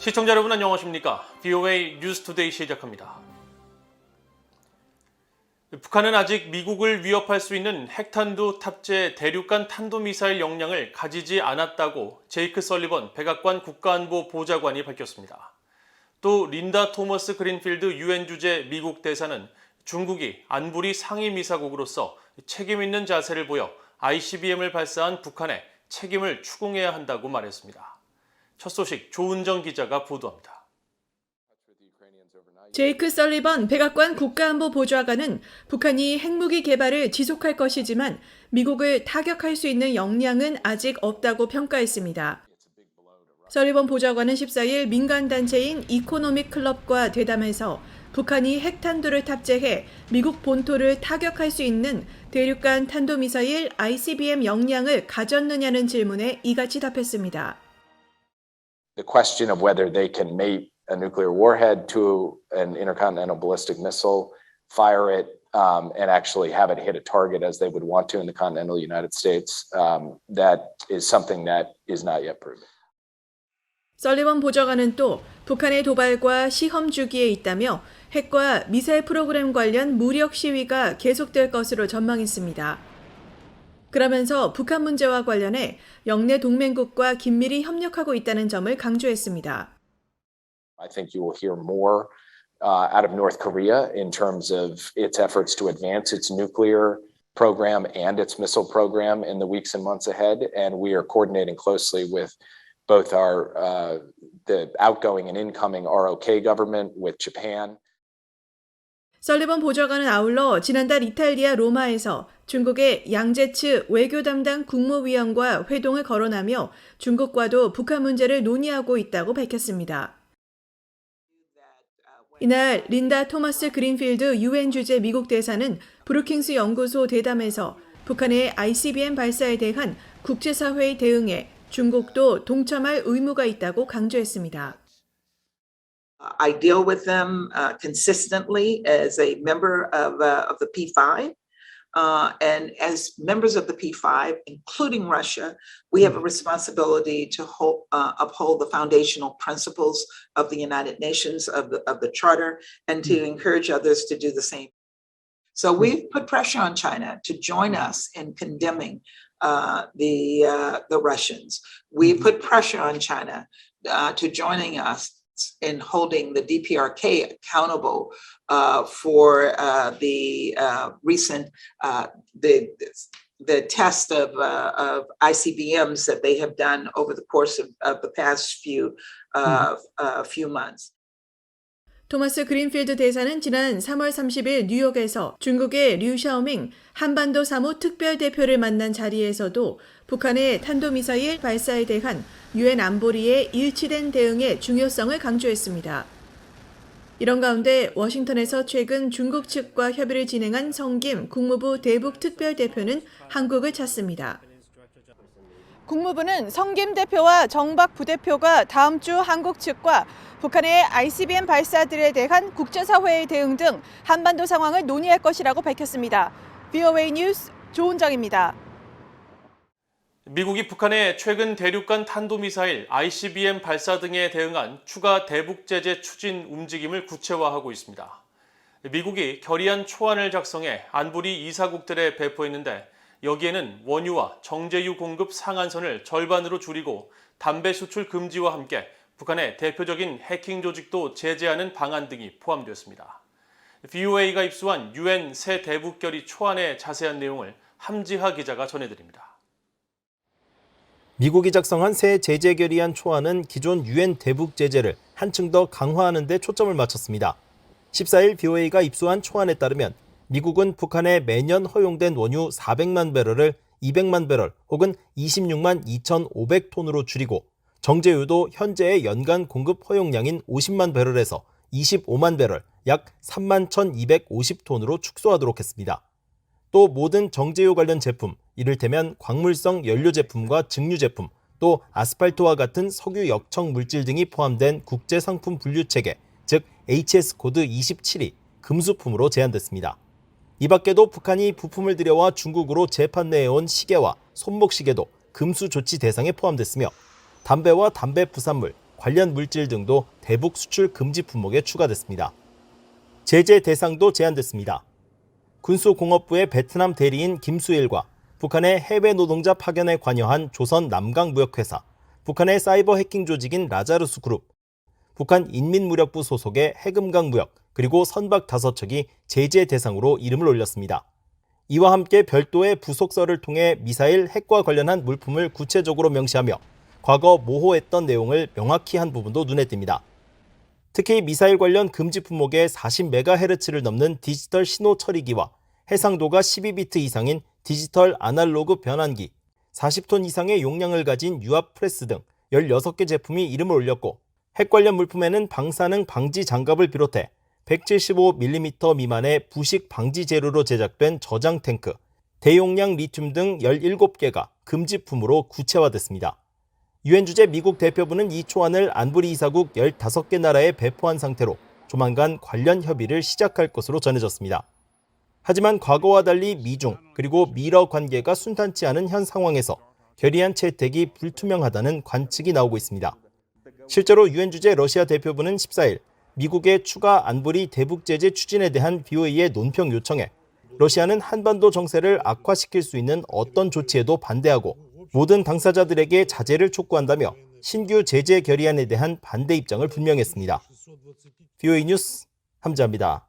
시청자 여러분 안녕하십니까? VOA 뉴스투데이 시작합니다. 북한은 아직 미국을 위협할 수 있는 핵탄두 탑재 대륙간 탄도미사일 역량을 가지지 않았다고 제이크 설리번 백악관 국가안보 보좌관이 밝혔습니다. 또 린다 토머스 그린필드 유엔 주재 미국 대사는 중국이 안보리 상임이사국으로서 책임 있는 자세를 보여 ICBM을 발사한 북한에 책임을 추궁해야 한다고 말했습니다. 첫 소식 조은정 기자가 보도합니다. 제이크 설리번 백악관 국가안보 보좌관은 북한이 핵무기 개발을 지속할 것이지만 미국을 타격할 수 있는 역량은 아직 없다고 평가했습니다. 설리번 보좌관은 14일 민간단체인 이코노믹 클럽과 대담해서 북한이 핵탄두를 탑재해 미국 본토를 타격할 수 있는 대륙간 탄도미사일 ICBM 역량을 가졌느냐는 질문에 이같이 답했습니다. The question of whether they can mate a nuclear warhead to an intercontinental ballistic missile, fire it, and actually have it hit a target as they would want to in the continental United States, that is something that is not yet proven. 설리번 보좌관은 또 북한의 도발과 시험 주기에 있다며 핵과 미사일 프로그램 관련 무력 시위가 계속될 것으로 전망했습니다. 그러면서 북한 문제와 관련해 영내 동맹국과 긴밀히 협력하고 있다는 점을 강조했습니다. I think you will hear more out of North Korea in terms of its efforts to advance its nuclear program and its missile program in the weeks and months ahead, and we are coordinating closely with both the outgoing and incoming ROK government, with Japan. 설리번 보좌관은 아울러 지난달 이탈리아 로마에서 중국의 양제츠 외교 담당 국무위원과 회동을 거론하며 중국과도 북한 문제를 논의하고 있다고 밝혔습니다. 이날 린다 토머스 그린필드 유엔 주재 미국 대사는 브루킹스 연구소 대담에서 북한의 ICBM 발사에 대한 국제사회의 대응에 중국도 동참할 의무가 있다고 강조했습니다. I deal with them consistently as a member of the P5. And as members of the P5, including Russia, we have a responsibility to uphold the foundational principles of the United Nations, of the Charter, and to encourage others to do the same. So we've put pressure on China to join us in condemning the Russians. We put pressure on China to joining us in holding the DPRK accountable for the recent the test of ICBMs that they have done over the course of the past few months. 토머스 그린필드 대사는 지난 3월 30일 뉴욕에서 중국의 류 샤오밍 한반도 사무 특별대표를 만난 자리에서도 북한의 탄도미사일 발사에 대한 유엔 안보리의 일치된 대응의 중요성을 강조했습니다. 이런 가운데 워싱턴에서 최근 중국 측과 협의를 진행한 성김 국무부 대북 특별대표는 한국을 찾습니다. 국무부는 성김 대표와 정박 부대표가 다음 주 한국 측과 북한의 ICBM 발사들에 대한 국제사회의 대응 등 한반도 상황을 논의할 것이라고 밝혔습니다. VOA 뉴스 조은정입니다. 미국이 북한의 최근 대륙간 탄도미사일 ICBM 발사 등에 대응한 추가 대북 제재 추진 움직임을 구체화하고 있습니다. 미국이 결의안 초안을 작성해 안보리 이사국들에 배포했는데 여기에는 원유와 정제유 공급 상한선을 절반으로 줄이고 담배 수출 금지와 함께 북한의 대표적인 해킹 조직도 제재하는 방안 등이 포함되었습니다. VOA가 입수한 유엔 새 대북 결의 초안의 자세한 내용을 함지하 기자가 전해드립니다. 미국이 작성한 새 제재 결의안 초안은 기존 유엔 대북 제재를 한층 더 강화하는 데 초점을 맞췄습니다. 14일 VOA가 입수한 초안에 따르면 미국은 북한에 매년 허용된 원유 400만 배럴을 200만 배럴 혹은 26만 2,500톤으로 줄이고 정제유도 현재의 연간 공급 허용량인 50만 배럴에서 25만 배럴, 약 3만 1,250톤으로 축소하도록 했습니다. 또 모든 정제유 관련 제품, 이를테면 광물성 연료 제품과 증류 제품, 또 아스팔트와 같은 석유 역청 물질 등이 포함된 국제상품 분류체계, 즉 HS 코드 27이 금수품으로 제한됐습니다. 이 밖에도 북한이 부품을 들여와 중국으로 재판매해온 시계와 손목시계도 금수 조치 대상에 포함됐으며 담배와 담배 부산물, 관련 물질 등도 대북 수출 금지 품목에 추가됐습니다. 제재 대상도 제한됐습니다. 군수공업부의 베트남 대리인 김수일과 북한의 해외 노동자 파견에 관여한 조선 남강무역회사, 북한의 사이버 해킹 조직인 라자루스 그룹, 북한 인민무력부 소속의 해금강무역, 그리고 선박 5척이 제재 대상으로 이름을 올렸습니다. 이와 함께 별도의 부속서를 통해 미사일 핵과 관련한 물품을 구체적으로 명시하며 과거 모호했던 내용을 명확히 한 부분도 눈에 띕니다. 특히 미사일 관련 금지 품목에 40MHz를 넘는 디지털 신호 처리기와 해상도가 12비트 이상인 디지털 아날로그 변환기, 40톤 이상의 용량을 가진 유압 프레스 등 16개 제품이 이름을 올렸고, 핵 관련 물품에는 방사능 방지 장갑을 비롯해 175mm 미만의 부식 방지 재료로 제작된 저장 탱크, 대용량 리튬 등 17개가 금지품으로 구체화됐습니다. 유엔 주재 미국 대표부는 이 초안을 안보리 이사국 15개 나라에 배포한 상태로 조만간 관련 협의를 시작할 것으로 전해졌습니다. 하지만 과거와 달리 미중 그리고 미러 관계가 순탄치 않은 현 상황에서 결의안 채택이 불투명하다는 관측이 나오고 있습니다. 실제로 유엔 주재 러시아 대표부는 14일 미국의 추가 안보리 대북 제재 추진에 대한 BOA의 논평 요청에 러시아는 한반도 정세를 악화시킬 수 있는 어떤 조치에도 반대하고 모든 당사자들에게 자제를 촉구한다며 신규 제재 결의안에 대한 반대 입장을 분명했습니다. BOA 뉴스 함지아입니다.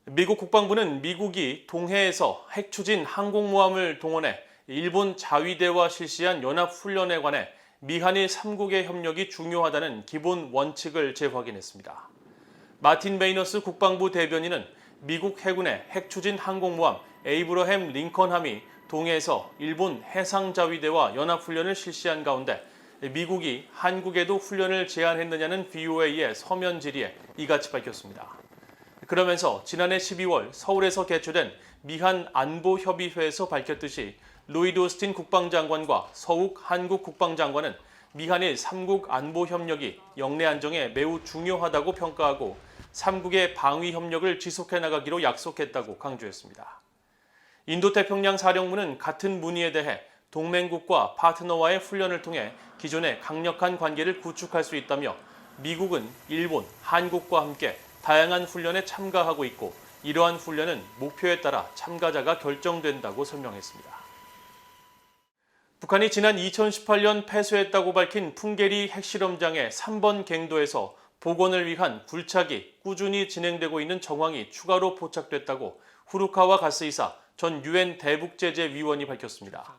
미국 국방부는 미국이 동해에서 핵 추진 항공모함을 동원해 일본 자위대와 실시한 연합훈련에 관해 미한일 3국의 협력이 중요하다는 기본 원칙을 재확인했습니다. 마틴 베이너스 국방부 대변인은 미국 해군의 핵 추진 항공모함 에이브러햄 링컨함이 동해에서 일본 해상자위대와 연합훈련을 실시한 가운데 미국이 한국에도 훈련을 제안했느냐는 BOA의 서면 질의에 이같이 밝혔습니다. 그러면서 지난해 12월 서울에서 개최된 미한 안보협의회에서 밝혔듯이 로이드 오스틴 국방장관과 서욱 한국 국방장관은 미한일 3국 안보협력이 영내 안정에 매우 중요하다고 평가하고 3국의 방위 협력을 지속해 나가기로 약속했다고 강조했습니다. 인도태평양 사령부는 같은 문의에 대해 동맹국과 파트너와의 훈련을 통해 기존의 강력한 관계를 구축할 수 있다며 미국은 일본, 한국과 함께 다양한 훈련에 참가하고 있고 이러한 훈련은 목표에 따라 참가자가 결정된다고 설명했습니다. 북한이 지난 2018년 폐쇄했다고 밝힌 풍계리 핵실험장의 3번 갱도에서 복원을 위한 굴착이 꾸준히 진행되고 있는 정황이 추가로 포착됐다고 후루카와 가스이사 전 유엔 대북제재위원이 밝혔습니다.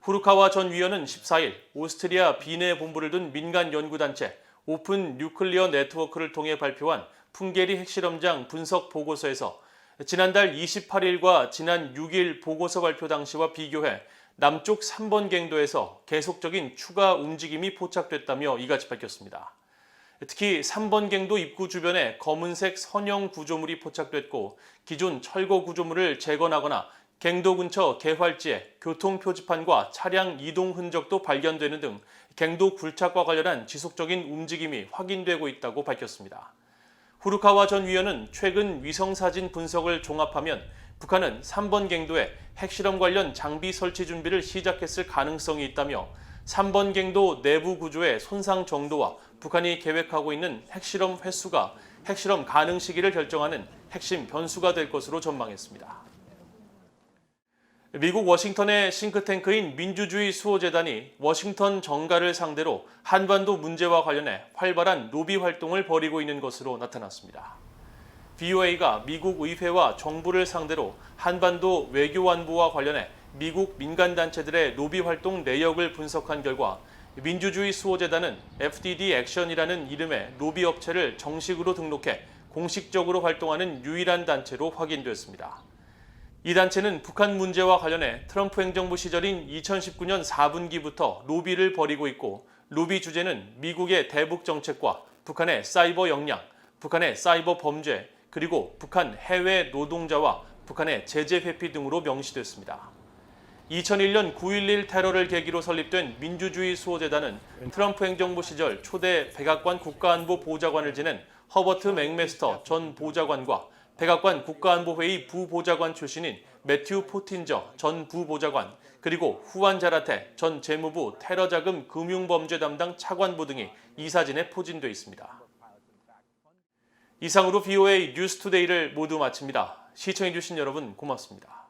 후루카와 전 위원은 14일 오스트리아 빈에 본부를 둔 민간 연구단체 오픈 뉴클리어 네트워크를 통해 발표한 풍계리 핵실험장 분석 보고서에서 지난달 28일과 지난 6일 보고서 발표 당시와 비교해 남쪽 3번 갱도에서 계속적인 추가 움직임이 포착됐다며 이같이 밝혔습니다. 특히 3번 갱도 입구 주변에 검은색 선형 구조물이 포착됐고 기존 철거 구조물을 재건하거나 갱도 근처 개활지에 교통 표지판과 차량 이동 흔적도 발견되는 등 갱도 굴착과 관련한 지속적인 움직임이 확인되고 있다고 밝혔습니다. 후루카와 전 위원은 최근 위성사진 분석을 종합하면 북한은 3번 갱도에 핵실험 관련 장비 설치 준비를 시작했을 가능성이 있다며 3번 갱도 내부 구조의 손상 정도와 북한이 계획하고 있는 핵실험 횟수가 핵실험 가능 시기를 결정하는 핵심 변수가 될 것으로 전망했습니다. 미국 워싱턴의 싱크탱크인 민주주의 수호재단이 워싱턴 정가를 상대로 한반도 문제와 관련해 활발한 로비 활동을 벌이고 있는 것으로 나타났습니다. BOA가 미국 의회와 정부를 상대로 한반도 외교 안보와 관련해 미국 민간단체들의 로비 활동 내역을 분석한 결과 민주주의 수호재단은 FDD 액션이라는 이름의 로비 업체를 정식으로 등록해 공식적으로 활동하는 유일한 단체로 확인됐습니다. 이 단체는 북한 문제와 관련해 트럼프 행정부 시절인 2019년 4분기부터 로비를 벌이고 있고 로비 주제는 미국의 대북 정책과 북한의 사이버 역량, 북한의 사이버 범죄, 그리고 북한 해외 노동자와 북한의 제재 회피 등으로 명시됐습니다. 2001년 9.11 테러를 계기로 설립된 민주주의 수호재단은 트럼프 행정부 시절 초대 백악관 국가안보 보좌관을 지낸 허버트 맥메스터 전 보좌관과 백악관 국가안보회의 부보좌관 출신인 매튜 포틴저 전 부보좌관, 그리고 후안 자라테 전 재무부 테러자금 금융범죄 담당 차관보 등이 이 사진에 포진돼 있습니다. 이상으로 VOA 뉴스투데이를 모두 마칩니다. 시청해주신 여러분 고맙습니다.